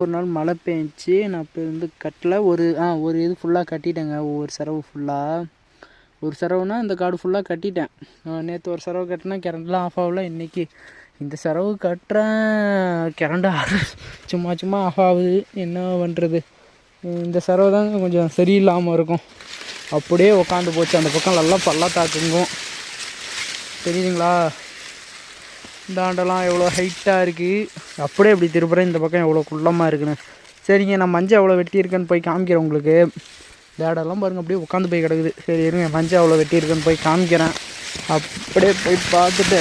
ஒரு நாள் மழை பெஞ்சிச்சு. நான் இப்போ வந்து கட்டல. ஒரு இது ஃபுல்லாக கட்டிட்டேங்க. ஒவ்வொரு சரவு ஃபுல்லாக. ஒரு சரவுனா இந்த காடு ஃபுல்லாக கட்டிட்டேன். நேற்று ஒரு சரவு கட்டினா கரண்ட்லாம் ஆஃப் ஆகல. இன்றைக்கி இந்த சரவு கட்டுறேன், கரண்ட் சும்மா சும்மா ஆஃப் ஆகுது. என்ன பண்ணுறது? இந்த சரவு தாங்க கொஞ்சம் சரியில்லாமல் இருக்கும். அப்படியே உக்காந்து போச்சு. அந்த பக்கம் நல்லா பள்ளத்தாக்குங்கும். தெரியுதுங்களா? இந்த ஆண்டெல்லாம் எவ்வளோ ஹைட்டாக இருக்குது. அப்படியே இப்படி திருப்புறேன். இந்த பக்கம் எவ்வளோ குள்ளமாக இருக்குன்னு. சரிங்க, நான் மஞ்சள் எவ்வளோ வெட்டியிருக்கேன்னு போய் காமிக்கிறேன் உங்களுக்கு. இந்த இடம்லாம் பாருங்கள், அப்படியே உட்காந்து போய் கிடக்குது. சரி இருங்க, மஞ்சள் எவ்வளோ வெட்டியிருக்கேன்னு போய் காமிக்கிறேன். அப்படியே போய் பார்த்துட்டு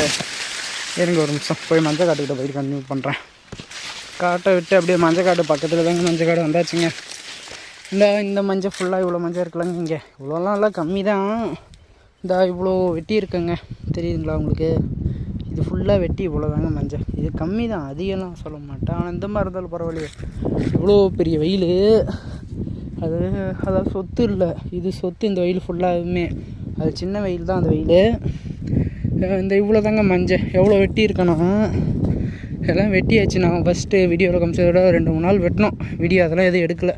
இருங்க ஒரு நிமிஷம். போய் மஞ்சள் காட்டுக்கிட்ட போய் கண்டினியூ பண்ணுறேன். காட்டை விட்டு அப்படியே மஞ்சள் காட்டு பக்கத்தில் தாங்க மஞ்சள் காடு வந்தாச்சுங்க. இந்த மஞ்சள் ஃபுல்லாக இவ்வளோ மஞ்சள் இருக்கலாங்க. இங்கே இவ்வளோலாம் நல்லா கம்மி தான். இவ்வளோ வெட்டியிருக்கேங்க. தெரியுதுங்களா உங்களுக்கு? இது ஃபுல்லாக வெட்டி இவ்வளோ தாங்க மஞ்சள். இது கம்மி தான், அதிகம்லாம் சொல்ல மாட்டேன். ஆனால் இந்த மாதிரி இருந்தாலும் பரவாயில்லையே. இவ்வளோ பெரிய வெயில். அதாவது சொத்து இல்லை, இது சொத்து. இந்த வெயில் ஃபுல்லாகவுமே அது சின்ன வெயில் தான். அந்த வெயில் இவ்வளோ தாங்க மஞ்சள். எவ்வளோ வெட்டி இருக்கணும். எல்லாம் வெட்டியாச்சு. நான் ஃபஸ்ட்டு வீடியோவில் காமிச்சதோட 2-3 நாள் வெட்டினோம் வீடியோ. அதெல்லாம் எதுவும் எடுக்கலை.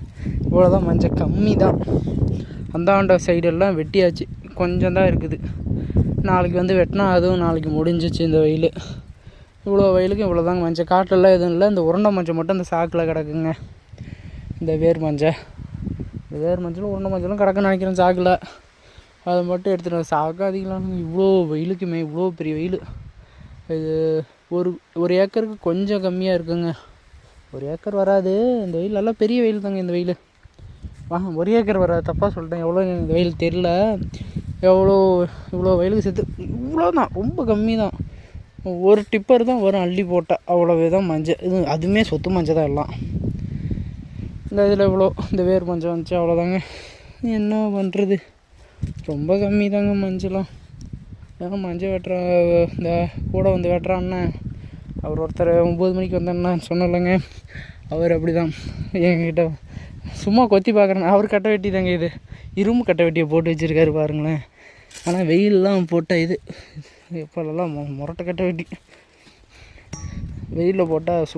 இவ்வளோ தான் மஞ்சள், கம்மி தான். அந்தாண்ட சைடெல்லாம் வெட்டியாச்சு. கொஞ்சம் தான் இருக்குது. நாளைக்கு வந்து வெட்டினா அதுவும் நாளைக்கு முடிஞ்சிச்சு. இந்த வெயில், இவ்வளோ வெயிலுக்கு இவ்வளோ தாங்க மஞ்சள். காட்டிலலாம் எதுவும் இல்லை. இந்த உருண்டை மஞ்சள் மட்டும் இந்த சாக்கில் கிடக்குங்க. இந்த வேர் மஞ்சள், இந்த வேர் மஞ்சளும் உருண்டை மஞ்சளும் கிடக்குன்னு நினைக்கிறேன் சாக்கில். அதை மட்டும் எடுத்துகிட்டு சாக்கு அதிகலாம். இவ்வளோ வெயிலுக்குமே இவ்வளோ பெரிய வெயில். இது ஒரு ஏக்கருக்கு கொஞ்சம் கம்மியாக இருக்குங்க. 1 ஏக்கர் வராது. இந்த வெயில் நல்லா பெரிய வெயில் தாங்க. இந்த வெயில் 1 ஏக்கர் வராது, தப்பாக சொல்லிட்டேன். எவ்வளோ இந்த வெயில் தெரில. இவ்வளோ வெயிலுக்கு சேர்த்து இவ்வளோ தான், ரொம்ப கம்மி தான். ஒரு டிப்பர் தான் வரும் அள்ளி போட்டால். அவ்வளோவே தான் மஞ்சள். இது அதுவுமே சொத்து மஞ்சள் தான் எல்லாம். இதில் இந்த வேர் மஞ்சள் வந்துச்சு, அவ்வளோதாங்க. என்ன பண்ணுறது? ரொம்ப கம்மி தாங்க மஞ்சளாம். ஏன்னா மஞ்சள் வெட்டுற இந்த கூட வந்து வெட்டுறான்னு அவர் ஒருத்தர் 9 மணிக்கு வந்தேன்னா சொன்னலைங்க. அவர் அப்படி தான் என்கிட்ட சும்மா கொத்தி பார்க்குறேன். அவர் கட்டை வெட்டி தாங்க. இது இரும்பு கட்டை வெட்டியை போட்டு வச்சுருக்காரு பாருங்களேன். ஆனால் வெயிலெலாம் போட்டால் இது இப்போல்லாம் முரட்டை கட்டை வெட்டி வெயிலில் போட்டால்